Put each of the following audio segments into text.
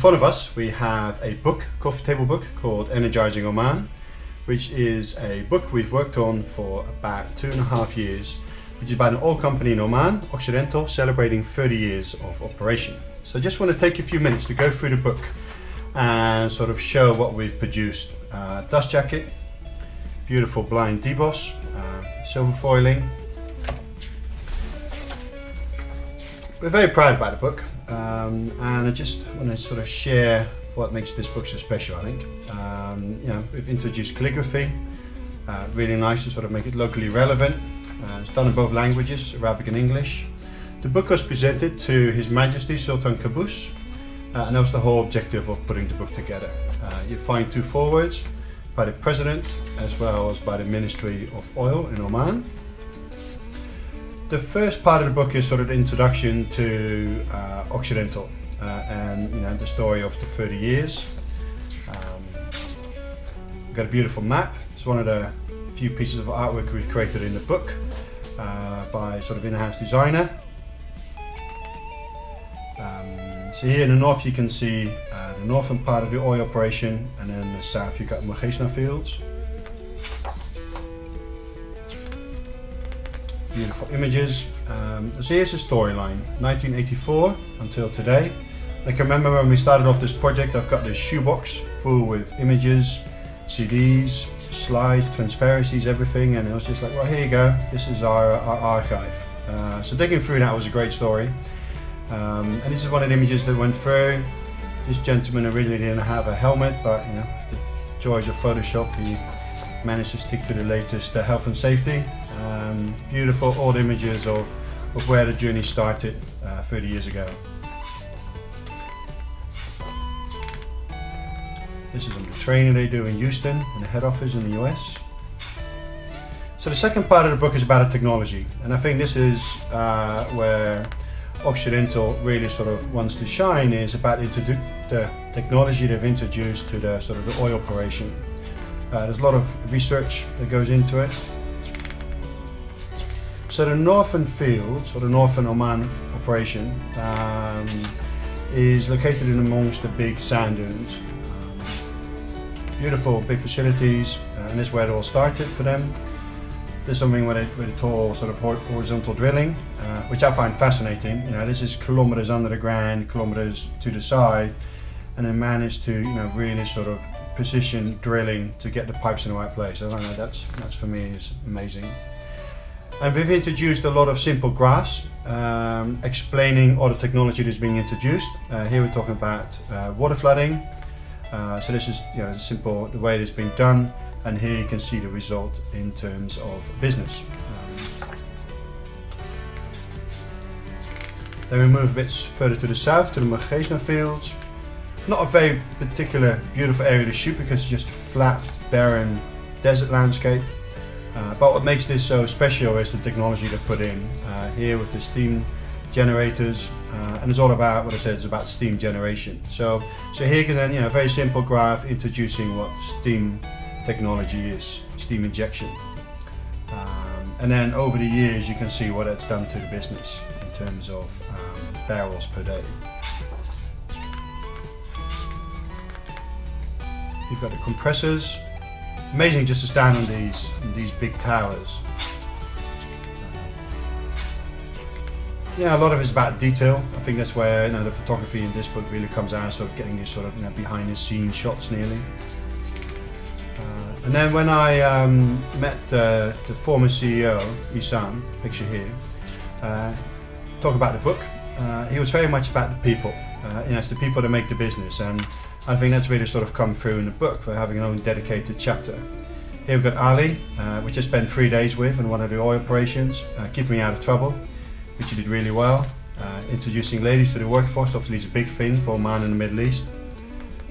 front of us we have a book, coffee table book called Energizing Oman, which is a book we've worked on for about 2.5 years, which is about an oil company in Oman, Occidental, celebrating 30 years of operation. So I just want to take a few minutes to go through the book and sort of show what we've produced. Dust jacket, beautiful blind deboss, silver foiling. We're very proud about the book, and I just want to sort of share what makes this book so special, I think. We've introduced calligraphy, really nice to sort of make it locally relevant. It's done in both languages, Arabic and English. The book was presented to His Majesty Sultan Qaboos, and that was the whole objective of putting the book together. You find 2 forewords by the President as well as by the Ministry of Oil in Oman. The first part of the book is sort of the introduction to Occidental and the story of the 30 years. We've got a beautiful map. It's one of the few pieces of artwork we've created in the book by sort of in-house designer. So here in the north you can see the northern part of the oil operation, and then in the south you've got Mugeshna fields. Beautiful images. So here's the storyline, 1984 until today. I can remember when we started off this project, I've got this shoebox full with images, CDs, slides, transparencies, everything, and it was just like, well, here you go, this is our archive. So digging through that was a great story. And this is one of the images that went through. This gentleman originally didn't have a helmet, but with the joys of Photoshop, he managed to stick to the latest health and safety. Beautiful old images of where the journey started 30 years ago. This is on the training they do in Houston, in the head office in the US. So the second part of the book is about the technology, and I think this is where Occidental really sort of wants to shine, is about the technology they've introduced to the sort of the oil operation. There's a lot of research that goes into it. So the northern fields, or the northern Oman operation, is located in amongst the big sand dunes. Beautiful big facilities, and this is where it all started for them. There's something with a tall sort of horizontal drilling, which I find fascinating. This is kilometers under the ground, kilometers to the side, and then managed to really sort of precision drilling to get the pipes in the right place. I don't know, that's for me is amazing. And we've introduced a lot of simple graphs explaining all the technology that's being introduced. Here we're talking about water flooding. So this is simple, the way it's been done, and here you can see the result in terms of business. Then we move a bit further to the south to the Mugeshna fields. Not a very particular beautiful area to shoot because it's just a flat, barren desert landscape. But what makes this so special is the technology they've put in here with the steam generators, and it's all about what I said. It's about steam generation. So here you can then a very simple graph introducing what steam technology is, steam injection, and then over the years you can see what it's done to the business in terms of barrels per day. You've got the compressors. Amazing just to stand on these big towers. A lot of it's about detail. I think that's where the photography in this book really comes out, sort of getting these sort of behind the scenes shots nearly. And then when I met the former CEO, Isam, picture here, talk about the book, he was very much about the people. It's the people that make the business, and I think that's really sort of come through in the book for having an own dedicated chapter. Here we've got Ali, which I spent 3 days with in one of the oil operations, keeping me out of trouble, which he did really well. Introducing ladies to the workforce, obviously is a big thing for Oman in the Middle East.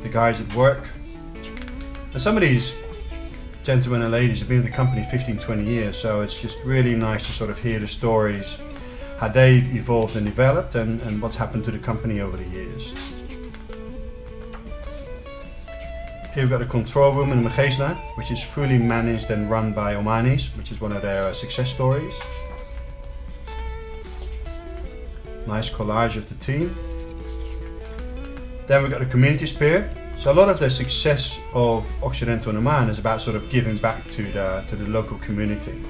The guys at work. And some of these gentlemen and ladies have been with the company 15-20 years, so it's just really nice to sort of hear the stories, how they've evolved and developed, and what's happened to the company over the years. Here we've got a control room in Mugeshna, which is fully managed and run by Omanis, which is one of their success stories. Nice collage of the team. Then we've got the community spirit. So a lot of the success of Occidental Oman is about sort of giving back to the local community.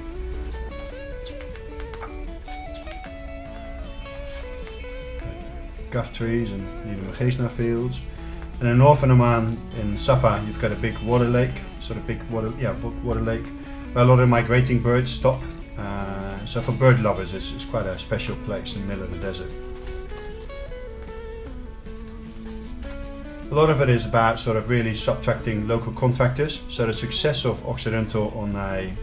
Guff trees and even Mageshna fields. And in northern Oman, in Safa, you've got a big water lake, water lake, where a lot of migrating birds stop. So for bird lovers, it's quite a special place in the middle of the desert. A lot of it is about sort of really subtracting local contractors. So the success of Occidental on a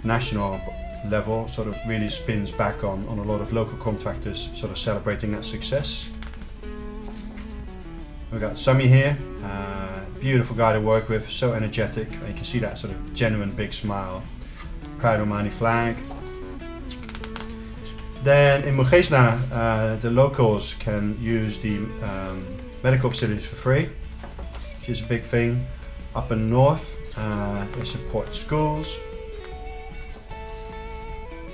national level sort of really spins back on a lot of local contractors sort of celebrating that success. We've got Sami here, beautiful guy to work with, so energetic. You can see that sort of genuine big smile. Proud Omani flag. Then in Mageshna, the locals can use the medical facilities for free, which is a big thing. Up in the north, they support schools.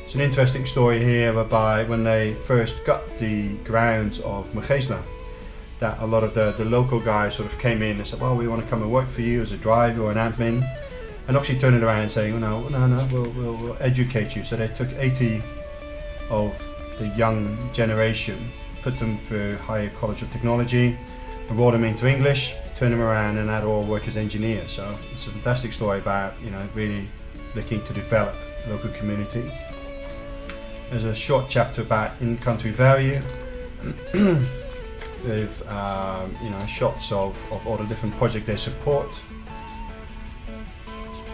It's an interesting story here whereby when they first got the grounds of Mageshna, that a lot of the local guys sort of came in and said, well, we want to come and work for you as a driver or an admin, and actually turning around and saying, no, we'll educate you. So they took 80 of the young generation, put them through Higher College of Technology, enrolled them into English, turned them around, and had all work as engineers. So it's a fantastic story about really looking to develop the local community. There's a short chapter about in-country value. With shots of all the different projects they support.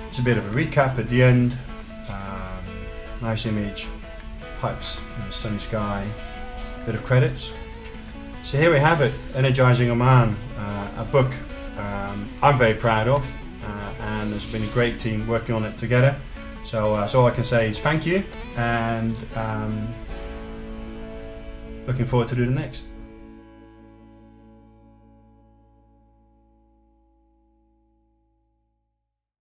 It's a bit of a recap at the end. Nice image, pipes in the sunny sky, bit of credits. So here we have it, Energizing Oman, a book I'm very proud of, and there's been a great team working on it together. So all I can say is thank you, and looking forward to do the next.